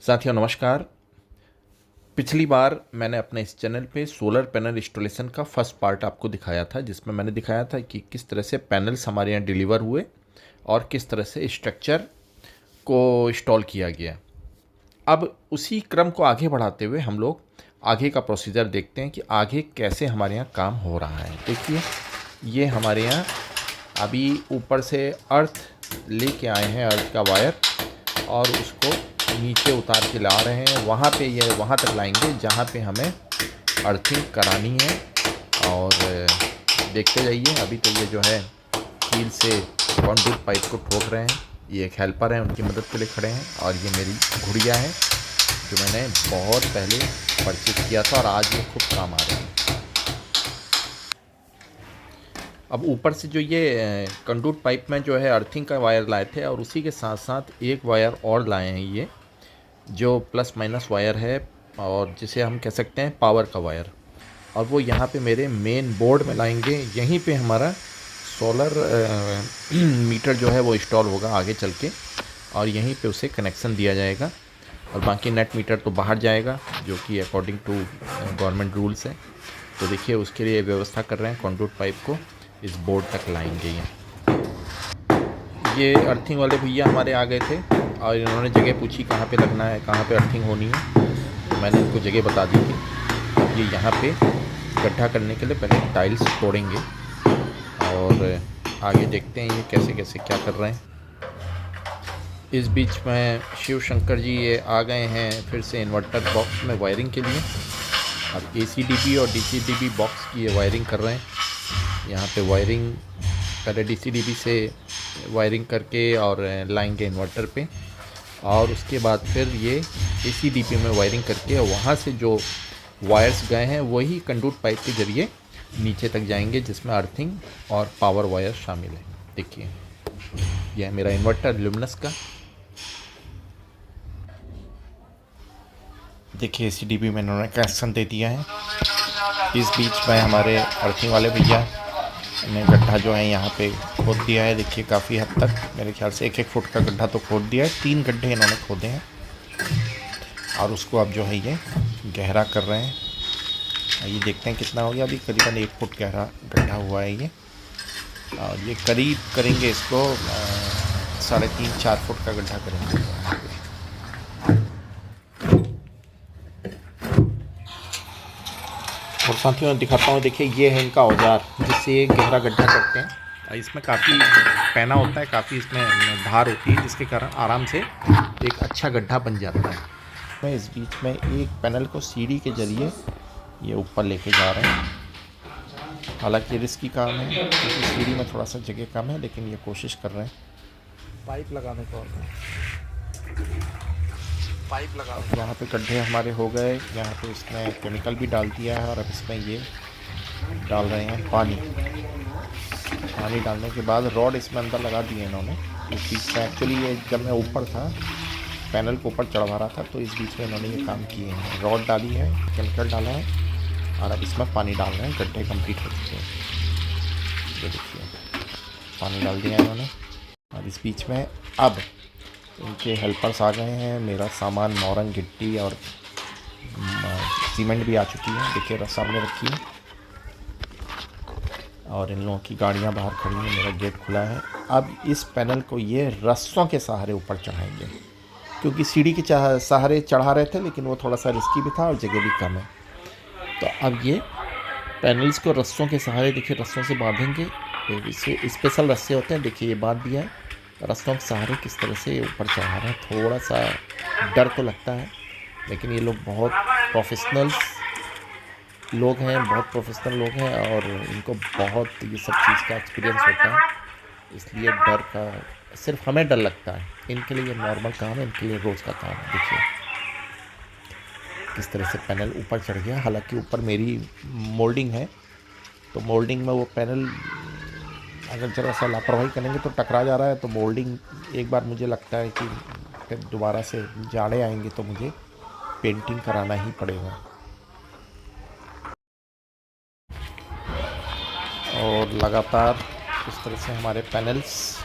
साथियों नमस्कार। पिछली बार मैंने अपने इस चैनल पे सोलर पैनल इंस्टॉलेशन का फर्स्ट पार्ट आपको दिखाया था, जिसमें मैंने दिखाया था कि किस तरह से पैनल्स हमारे यहाँ डिलीवर हुए और किस तरह से स्ट्रक्चर को इंस्टॉल किया गया। अब उसी क्रम को आगे बढ़ाते हुए हम लोग आगे का प्रोसीजर देखते हैं कि आगे कैसे हमारे यहाँ काम हो रहा है। देखिए, ये हमारे यहाँ अभी ऊपर से अर्थ लेके आए हैं, अर्थ का वायर, और उसको नीचे उतार के ला रहे हैं। वहाँ पे ये वहाँ तक लाएंगे जहाँ पे हमें अर्थिंग करानी है। और देखते जाइए। अभी तो ये जो है कील से कॉन्ड्यूट पाइप को ठोक रहे हैं। ये एक हेल्पर हैं, उनकी मदद के लिए खड़े हैं। और ये मेरी गुड़िया है जो मैंने बहुत पहले परचेज किया था और आज ये खूब काम आ रहा है। अब ऊपर से जो ये कंडूट पाइप में जो है अर्थिंग का वायर लाए थे, और उसी के साथ साथ एक वायर और लाए हैं, ये जो प्लस माइनस वायर है और जिसे हम कह सकते हैं पावर का वायर। और वो यहाँ पे मेरे मेन बोर्ड में लाएंगे। यहीं पे हमारा सोलर मीटर जो है वो इंस्टॉल होगा आगे चल के, और यहीं पे उसे कनेक्शन दिया जाएगा। और बाकी नेट मीटर तो बाहर जाएगा, जो कि अकॉर्डिंग टू गवर्नमेंट रूल्स है। तो देखिए, उसके लिए व्यवस्था कर रहे हैं। कंडूट पाइप को इस बोर्ड तक लाएंगे। ये अर्थिंग वाले भैया हमारे आ गए थे और इन्होंने जगह पूछी कहाँ पे लगना है, कहाँ पे अर्थिंग होनी है। तो मैंने इनको जगह बता दी थी। अब ये यहाँ पे गड्ढा करने के लिए पहले टाइल्स तोड़ेंगे और आगे देखते हैं ये कैसे कैसे क्या कर रहे हैं। इस बीच में शिव शंकर जी ये आ गए हैं फिर से इन्वर्टर बॉक्स में वायरिंग के लिए। अब ACDP और DCDP बॉक्स की ये वायरिंग कर रहे हैं। यहाँ पे वायरिंग पहले DCDP से वायरिंग करके और लाएंगे इन्वर्टर पे, और उसके बाद फिर ये ACDP में वायरिंग करके वहाँ से जो वायर्स गए हैं वही कंडूट पाइप के ज़रिए नीचे तक जाएंगे, जिसमें अर्थिंग और पावर वायर शामिल है। देखिए, यह है मेरा इन्वर्टर ल्यूमिनस का। देखिए, ACDP में इन्होंने कनेक्शन दे दिया है। इस बीच में हमारे अर्थिंग वाले भैया ने गड्ढा जो है यहाँ पे खोद दिया है। देखिए, काफ़ी हद तक मेरे ख्याल से 1-1 फुट का गड्ढा तो खोद दिया है। 3 गड्ढे इन्होंने खोदे हैं और उसको अब जो है ये गहरा कर रहे हैं। ये देखते हैं कितना हो गया। अभी करीबन 1 फुट गहरा गड्ढा हुआ है ये, और ये करीब करेंगे इसको 3.5-4 फुट का गड्ढा करेंगे। और साथियों दिखाता हूँ, देखिए ये है इनका औजार जिससे ये गहरा गड्ढा करते हैं। इसमें काफ़ी पैना होता है, काफ़ी इसमें धार होती है, जिसके कारण आराम से एक अच्छा गड्ढा बन जाता है। मैं इस बीच में एक पैनल को सीढ़ी के ज़रिए ये ऊपर लेके जा रहे हैं। हालांकि रिस्की काम है क्योंकि सीढ़ी में थोड़ा सा जगह कम है, लेकिन ये कोशिश कर रहे हैं। पाइप लगाने को पाइप लगा यहाँ पे गड्ढे हमारे हो गए। यहाँ पे इसने केमिकल भी डाल दिया है और अब इसमें ये डाल रहे हैं पानी। पानी डालने के बाद रॉड इसमें अंदर लगा दिए इन्होंने। इस बीच में एक्चुअली ये जब मैं ऊपर था, पैनल को ऊपर चढ़वा रहा था, तो इस बीच में इन्होंने ये काम किए हैं। रॉड डाली है, केमिकल डाला है और अब इसमें पानी डाल रहे हैं। गड्ढे कंप्लीट हो चुके हैं। ये देखिए, पानी डाल दिया इन्होंने। और इस बीच में अब इनके हेल्पर्स आ गए हैं। मेरा सामान मोरंग, गिट्टी और सीमेंट भी आ चुकी है। देखिए सामने रखी है और इन लोगों की गाड़ियां बाहर खड़ी हैं। मेरा गेट खुला है। अब इस पैनल को ये रस्सों के सहारे ऊपर चढ़ाएंगे, क्योंकि सीढ़ी के सहारे चढ़ा रहे थे, लेकिन वो थोड़ा सा रिस्की भी था और जगह भी कम है। तो अब ये पैनल्स को रस्सों के सहारे, देखिए रस्सों से बांधेंगे। स्पेशल रस्से होते हैं, देखिए ये बांध दिया है। रस्सों के सहारे किस तरह से ऊपर चढ़ा रहे हैं। थोड़ा सा डर तो लगता है, लेकिन ये लोग बहुत प्रोफेशनल लोग हैं और इनको बहुत ये सब चीज़ का एक्सपीरियंस होता है। इसलिए डर का सिर्फ हमें डर लगता है, इनके लिए नॉर्मल काम है, इनके लिए रोज़ का काम है। देखिए किस तरह से पैनल ऊपर चढ़ गया। हालांकि ऊपर मेरी मोल्डिंग है, तो मोल्डिंग में वो पैनल अगर ज़रा सा लापरवाही करेंगे तो टकरा जा रहा है। तो मोल्डिंग एक बार मुझे लगता है कि फिर दोबारा से जाड़े आएंगे तो मुझे पेंटिंग कराना ही पड़ेगा। और लगातार इस तरह से हमारे पैनल्स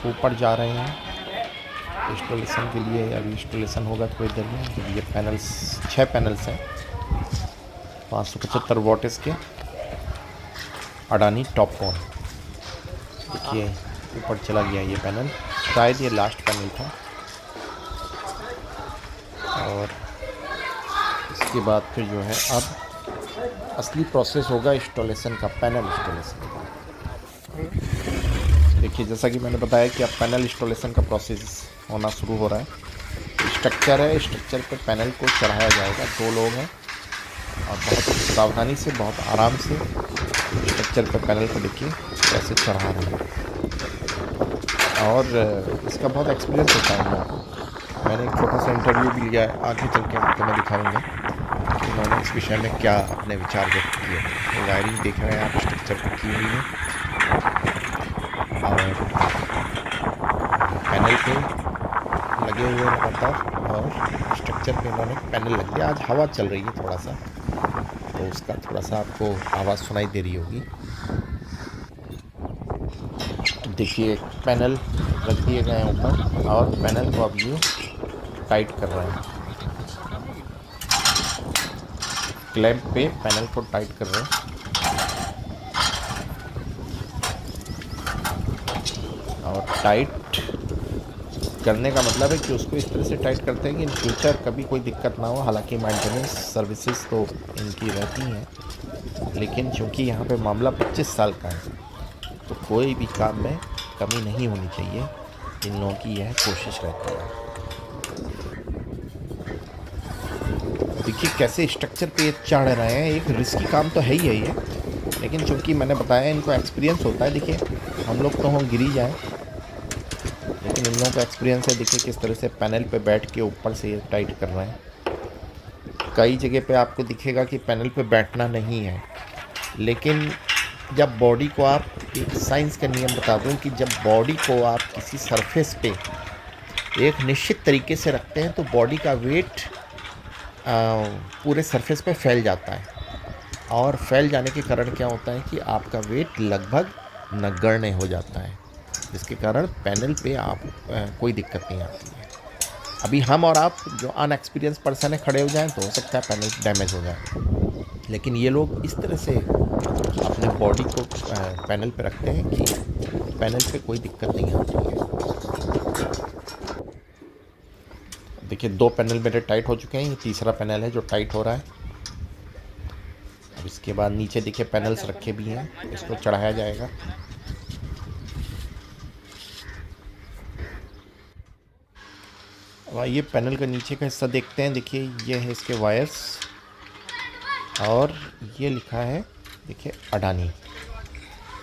ऊपर जा रहे हैं। इंस्टॉलेशन के लिए अभी इंस्टॉलेशन होगा थोड़ी देर में। ये पैनल्स 6 पैनल्स हैं 575 वॉट इसके अडानी टॉपकॉन। देखिए ऊपर चला गया ये पैनल, शायद ये लास्ट पैनल था। और इसके बाद फिर जो है अब असली प्रोसेस होगा इंस्टॉलेशन का, पैनल इंस्टॉलेशन का। देखिए जैसा कि मैंने बताया कि अब पैनल इंस्टॉलेशन का प्रोसेस होना शुरू हो रहा है। स्ट्रक्चर है, स्ट्रक्चर पे पैनल को चढ़ाया जाएगा। 2 लोग हैं और बहुत सावधानी से, बहुत आराम से स्ट्रक्चर पे पैनल को देखिए कैसे चढ़ा रहे हैं। और इसका बहुत एक्सपीरियंस होता है लोगों को। मैंने एक छोटा सा इंटरव्यू भी लिया है, आगे चल के आपको मैं दिखाऊंगा कि उन्होंने इस विषय में क्या अपने विचार व्यक्त किए। तो वायरिंग देख रहे हैं आप स्ट्रक्चर पर की हुई है और पैनल पे लगे हुए लगातार, और स्ट्रक्चर पे उन्होंने पैनल लग दिया। आज हवा चल रही है थोड़ा सा, तो उसका थोड़ा सा आपको आवाज़ सुनाई दे रही होगी। देखिए पैनल रख दिए गए हैं ऊपर और पैनल को अब ये टाइट कर रहे हैं। क्लैंप पे पैनल को टाइट कर रहे हैं। और टाइट करने का मतलब है कि उसको इस तरह से टाइट करते हैं कि इन फ्यूचर कभी कोई दिक्कत ना हो। हालांकि मेंटेनेंस सर्विसेज तो इनकी रहती हैं, लेकिन चूँकि यहाँ पे मामला 25 साल का है तो कोई भी काम में कमी नहीं होनी चाहिए। इन लोगों की यह कोशिश रहती है। देखिए कैसे स्ट्रक्चर पे चढ़ रहे हैं। एक रिस्की काम तो है ही है ये, लेकिन चूँकि मैंने बताया इनको एक्सपीरियंस होता है। देखिए हम लोग तो हम गिर ही जाएँ, लेकिन इन लोगों का एक्सपीरियंस है। देखिए किस तरह से पैनल पे बैठ के ऊपर से ये टाइट कर रहे हैं। कई जगह पे आपको दिखेगा कि पैनल पे बैठना नहीं है, लेकिन जब बॉडी को आप, एक साइंस का नियम बता दूं कि जब बॉडी को आप किसी सरफेस पे एक निश्चित तरीके से रखते हैं तो बॉडी का वेट पूरे सरफेस पे फैल जाता है। और फैल जाने के कारण क्या होता है कि आपका वेट लगभग नगण्य हो जाता है, जिसके कारण पैनल पे आप कोई दिक्कत नहीं आती है। अभी हम और आप जो अनएक्सपीरियंस पर्सन है खड़े हो जाएं तो हो सकता है पैनल डैमेज हो जाए, लेकिन ये लोग इस तरह से अपने बॉडी को पैनल पे रखते हैं कि पैनल पे कोई दिक्कत नहीं आती है। देखिए 2 पैनल मेरे टाइट हो चुके हैं, ये तीसरा पैनल है जो टाइट हो रहा है। अब इसके बाद नीचे देखिए पैनल्स रखे भी हैं, इसको चढ़ाया जाएगा। अब ये पैनल का नीचे का हिस्सा देखते हैं। देखिए ये है इसके वायर्स और ये लिखा है देखिए अडानी।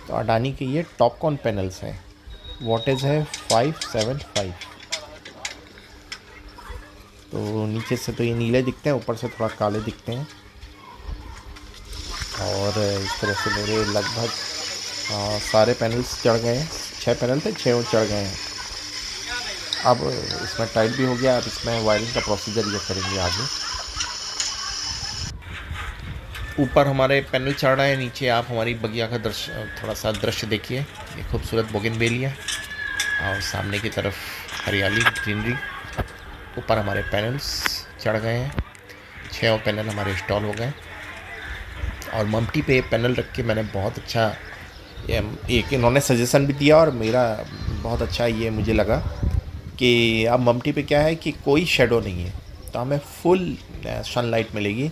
तो अडानी के ये टॉपकॉन पैनल्स हैं। वॉटेज है 575। तो नीचे से तो ये नीले दिखते हैं, ऊपर से थोड़ा काले दिखते हैं। और इस तरह से मेरे लगभग सारे पैनल्स चढ़ गए हैं। 6 पैनल थे, 6 चढ़ गए हैं। अब इसमें टाइट भी हो गया। अब इसमें वायरिंग का प्रोसीजर ये करेंगे आगे। ऊपर हमारे पैनल चढ़ रहे हैं, नीचे आप हमारी बगिया का दृश्य, थोड़ा सा दृश्य देखिए। ये खूबसूरत बोगनवेलिया और सामने की तरफ हरियाली, ग्रीनरी। ऊपर हमारे पैनल्स चढ़ गए हैं। 6 पैनल हमारे इंस्टॉल हो गए। और मम्टी पे पैनल रख के मैंने बहुत अच्छा, एक इन्होंने सजेशन भी दिया और मेरा बहुत अच्छा ये मुझे लगा कि अब मम्टी पे क्या है कि कोई शेडो नहीं है, तो हमें फुल सनलाइट मिलेगी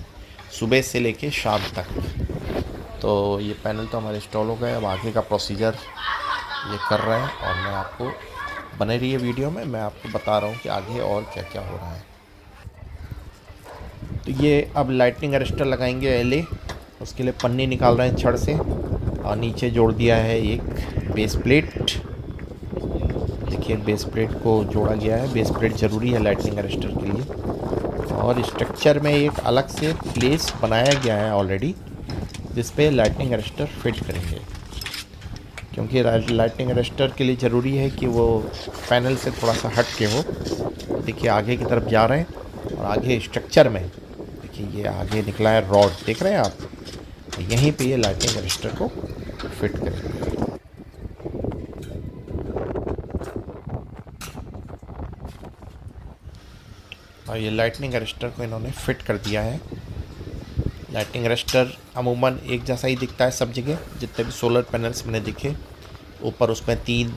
सुबह से लेके शाम तक। तो ये पैनल तो हमारे इंस्टॉल हो गए। अब आगे का प्रोसीजर ये कर रहे हैं और मैं आपको, बने रहिए वीडियो में, मैं आपको बता रहा हूँ कि आगे और क्या क्या हो रहा है। तो ये अब लाइटनिंग अरेस्टर लगाएंगे एले, उसके लिए पन्नी निकाल रहे हैं छड़ से और नीचे जोड़ दिया है एक बेस प्लेट। देखिए बेस प्लेट को जोड़ा गया है। बेस प्लेट ज़रूरी है लाइटनिंग अरेस्टर के लिए। और स्ट्रक्चर में एक अलग से प्लेस बनाया गया है ऑलरेडी, जिस पे लाइटनिंग अरेस्टर फिट करेंगे, क्योंकि लाइटनिंग अरेस्टर के लिए ज़रूरी है कि वो पैनल से थोड़ा सा हट के हो। देखिए आगे की तरफ जा रहे हैं और आगे स्ट्रक्चर में देखिए ये आगे निकला है रॉड, देख रहे हैं आप। तो यहीं पे ये लाइटनिंग अरेस्टर को फिट करेंगे। और ये लाइटनिंग अरेस्टर को इन्होंने फिट कर दिया है। लाइटनिंग अरेस्टर अमूमन एक जैसा ही दिखता है सब जगह, जितने भी सोलर पैनल्स मैंने दिखे। ऊपर उसमें 3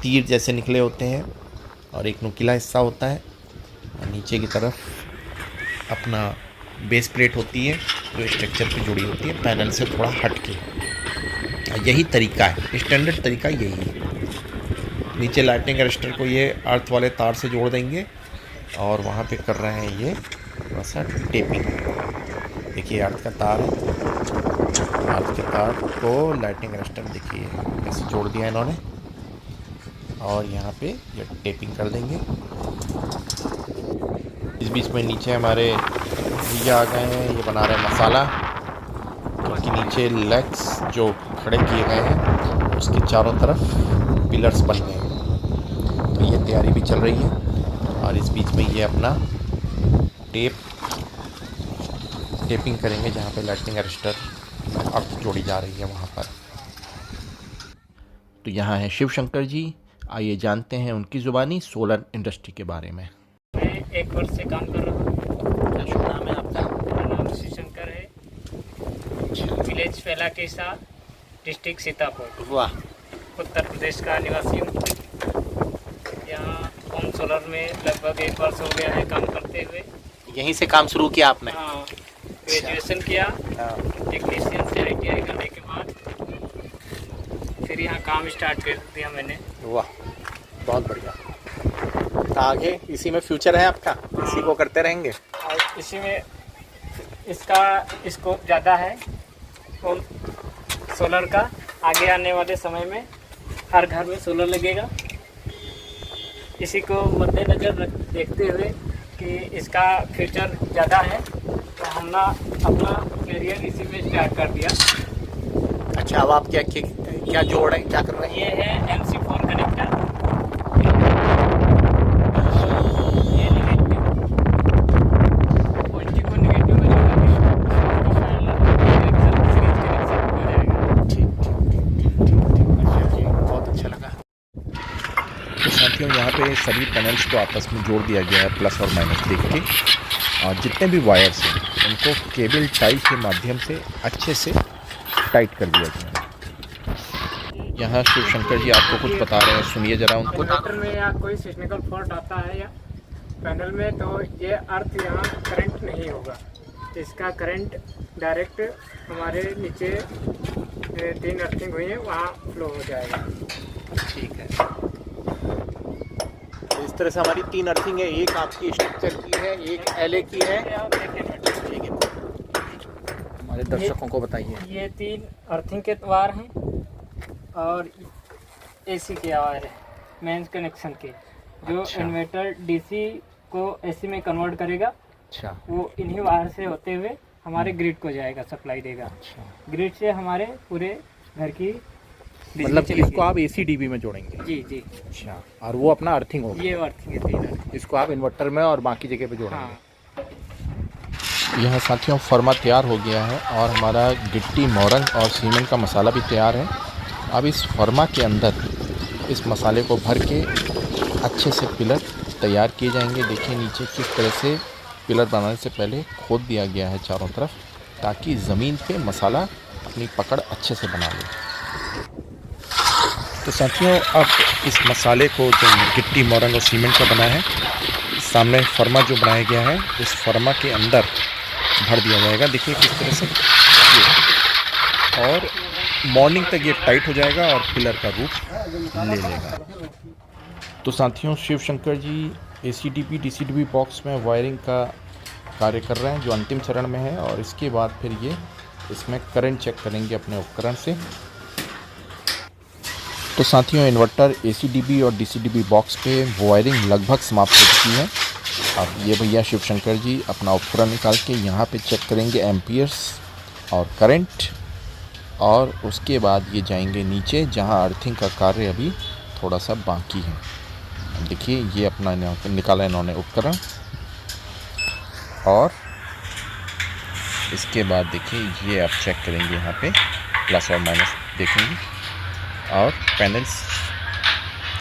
तीर जैसे निकले होते हैं और एक नुकीला हिस्सा होता है, और नीचे की तरफ अपना बेस प्लेट होती है जो स्ट्रक्चर पे जुड़ी होती है पैनल से थोड़ा हट के। यही तरीका है, स्टैंडर्ड तरीका यही है। नीचे लाइटनिंग अरेस्टर को ये अर्थ वाले तार से जोड़ देंगे और वहाँ पे कर रहे हैं ये थोड़ा सा टेपिंग। देखिए अर्थ का तार है, अर्थ के तार को लाइटनिंग अरेस्टर देखिए कैसे जोड़ दिया इन्होंने, और यहाँ पे ये टेपिंग कर देंगे। इस बीच में नीचे हमारे भैया आ गए हैं, ये बना रहे हैं मसाला, क्योंकि नीचे लेग्स जो खड़े किए गए हैं उसके चारों तरफ पिलर्स बन गए हैं, तो ये तैयारी भी चल रही है। और इस बीच में ये अपना टेपिंग करेंगे जहाँ पे लाइटनिंग अरेस्टर अर्थ जोड़ी जा रही है वहाँ पर। तो यहाँ है शिव शंकर जी, आइए जानते हैं उनकी ज़ुबानी सोलर इंडस्ट्री के बारे में। मैं 1 वर्ष से काम कर रहा हूँ। क्या शुभ नाम है आपका? मेरा नाम शिव शंकर है। विलेज फैला के साथ, डिस्ट्रिक्ट सीतापुर, वाह, उत्तर प्रदेश का निवासी हूँ। यहाँ होम सोलर में लगभग 1 वर्ष हो गया है काम करते हुए। यहीं से काम शुरू किया आपने? हाँ, ग्रेजुएशन किया, टेक्नीशियन से ITI करने के बाद फिर यहाँ काम स्टार्ट कर दिया मैंने। वाह, बहुत बढ़िया। तो आगे इसी में फ्यूचर है आपका, इसी को करते रहेंगे? और इसी में इसका स्कोप ज़्यादा है होम सोलर का। आगे आने वाले समय में हर घर में सोलर लगेगा। इसी को मद्देनज़र देखते हुए कि इसका फ्यूचर ज़्यादा है, तो हमने अपना करियर इसी में स्टार्ट कर दिया। अच्छा, अब आप क्या जोड़ रहे हैं, क्या कर रहे हैं? ये है MC4 कनेक्टर, ये नेगेटिव पॉजिटिव और नेगेटिव में लगाके सीरीज कनेक्शन हो जाएगा। ठीक, बहुत अच्छा लगा। तो साथियों, यहाँ पे सभी पैनल्स को आपस में जोड़ दिया गया है प्लस और माइनस देख के, और जितने भी वायर्स हैं उनको केबल टाई के माध्यम से अच्छे से टाइट कर दिया गया है। यहाँ शिव शंकर जी आपको कुछ बता रहे हैं, सुनिए जरा उनको। इन्वर्टर में या कोई सिस्टमिकल फॉल्ट आता है या पैनल में, तो ये अर्थ यहाँ करंट नहीं होगा। इसका करंट डायरेक्ट हमारे नीचे 3 अर्थिंग हुई है वहाँ फ्लो हो जाएगा। ठीक है, तो इस तरह से हमारी 3 अर्थिंग है, एक आपकी स्ट्रक्चर की है, एक LA की है। ठीक है, हमारे दर्शकों को बताइए। ये 3 अर्थिंग के वायर हैं और AC के वायर है, मेंस कनेक्शन के, जो अच्छा। इन्वर्टर DC को AC में कन्वर्ट करेगा। अच्छा, वो इन्हीं वायर से होते हुए हमारे ग्रिड को जाएगा, सप्लाई देगा। अच्छा, ग्रिड से हमारे पूरे घर की बिजली मतलब चलेगी। इसको आप AC/DB में जोड़ेंगे? जी जी, अच्छा, और वो अपना अर्थिंग होगा? ये अर्थिंग है 3 अर्थिंग। इसको आप इन्वर्टर में और बाकी जगह पे जोड़ेंगे? हाँ, यह साथियों फर्मा तैयार हो गया है और हमारा गिट्टी, मोरंग और सीमेंट का मसाला भी तैयार है। अब इस फर्मा के अंदर इस मसाले को भर के अच्छे से पिलर तैयार किए जाएंगे। देखिए नीचे किस तरह से पिलर बनाने से पहले खोद दिया गया है चारों तरफ, ताकि ज़मीन पे मसाला अपनी पकड़ अच्छे से बना ले। तो साथियों, अब इस मसाले को जो गिट्टी, मोरंग और सीमेंट का बना है, सामने फर्मा जो बनाया गया है उस फर्मा के अंदर भर दिया जाएगा। देखिए किस तरह से ये, और मॉर्निंग तक ये टाइट हो जाएगा और पिलर का रूप ले लेगा। तो साथियों, Shiv Shankar ji AC/DB DC/DB box में वायरिंग का कार्य कर रहे हैं जो अंतिम चरण में है, और इसके बाद फिर ये इसमें करंट चेक करेंगे अपने उपकरण से। तो साथियों, इन्वर्टर, AC/DB और DC/DB बॉक्स पे वायरिंग लगभग समाप्त हो चुकी है। अब ये भैया शिव शंकर जी अपना उपकरण निकाल के यहाँ पे चेक करेंगे एम्पियर्स और करंट, और उसके बाद ये जाएंगे नीचे जहाँ अर्थिंग का कार्य अभी थोड़ा सा बाकी है। देखिए ये अपना निकाला इन्होंने उपकरण, और इसके बाद देखिए ये आप चेक करेंगे यहाँ पे प्लस और माइनस देखेंगे, और पैनल्स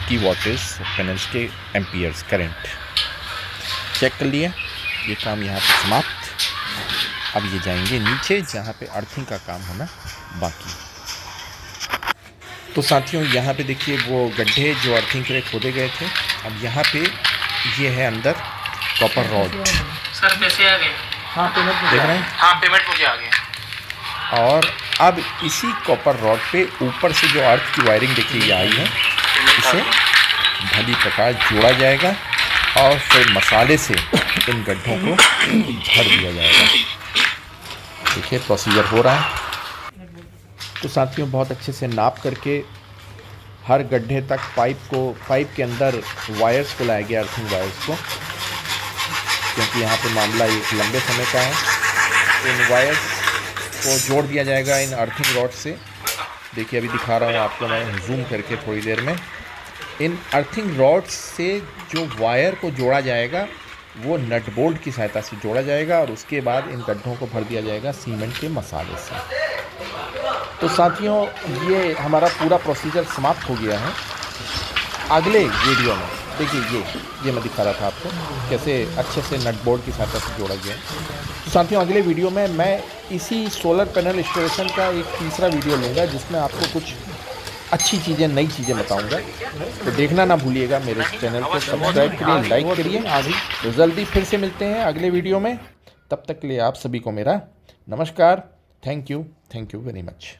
की वॉटेज, पैनल्स के एम्पियर्स करंट। चेक कर लिया, ये काम यहाँ पे समाप्त। अब ये जाएंगे नीचे जहाँ पे अर्थिंग का काम होना बाकी। तो साथियों यहाँ पे देखिए वो गड्ढे जो अर्थिंग के लिए खोदे गए थे, अब यहाँ पे ये है अंदर कॉपर रॉड। सर पैसे आ गए? हाँ पेमेंट देख रहे हैं? हाँ पेमेंट मुझे आ गया। और अब इसी कॉपर रॉड पे ऊपर से जो अर्थ की वायरिंग देखिए ये आई है, इसे भली प्रकार जोड़ा जाएगा और फिर मसाले से इन गड्ढों को भर दिया जाएगा। देखिए प्रोसीजर हो रहा है। तो साथियों बहुत अच्छे से नाप करके हर गड्ढे तक पाइप के अंदर वायर्स को लाया गया, अर्थिंग वायर्स को, क्योंकि यहाँ पे मामला एक लंबे समय का है। इन वायर्स को जोड़ दिया जाएगा इन अर्थिंग रॉड से। देखिए अभी दिखा रहा हूँ आपको मैं जूम करके थोड़ी देर में। इन अर्थिंग रॉड्स से जो वायर को जोड़ा जाएगा वो नट बोल्ट की सहायता से जोड़ा जाएगा और उसके बाद इन गड्ढों को भर दिया जाएगा सीमेंट के मसाले से। तो साथियों ये हमारा पूरा प्रोसीजर समाप्त हो गया है। अगले वीडियो में देखिए ये मैं दिखा रहा था आपको कैसे अच्छे से नट बोल्ट की सहायता से जोड़ा गया। तो साथियों अगले वीडियो में मैं इसी सोलर पैनल इंस्टॉलेशन का एक तीसरा वीडियो लूँगा जिसमें आपको कुछ अच्छी चीज़ें, नई चीज़ें बताऊँगा। तो देखना ना भूलिएगा, मेरे चैनल को सब्सक्राइब करिए, लाइक करिए। तो जल्दी फिर से मिलते हैं अगले वीडियो में। तब तक के लिए आप सभी को मेरा नमस्कार। Thank you very much.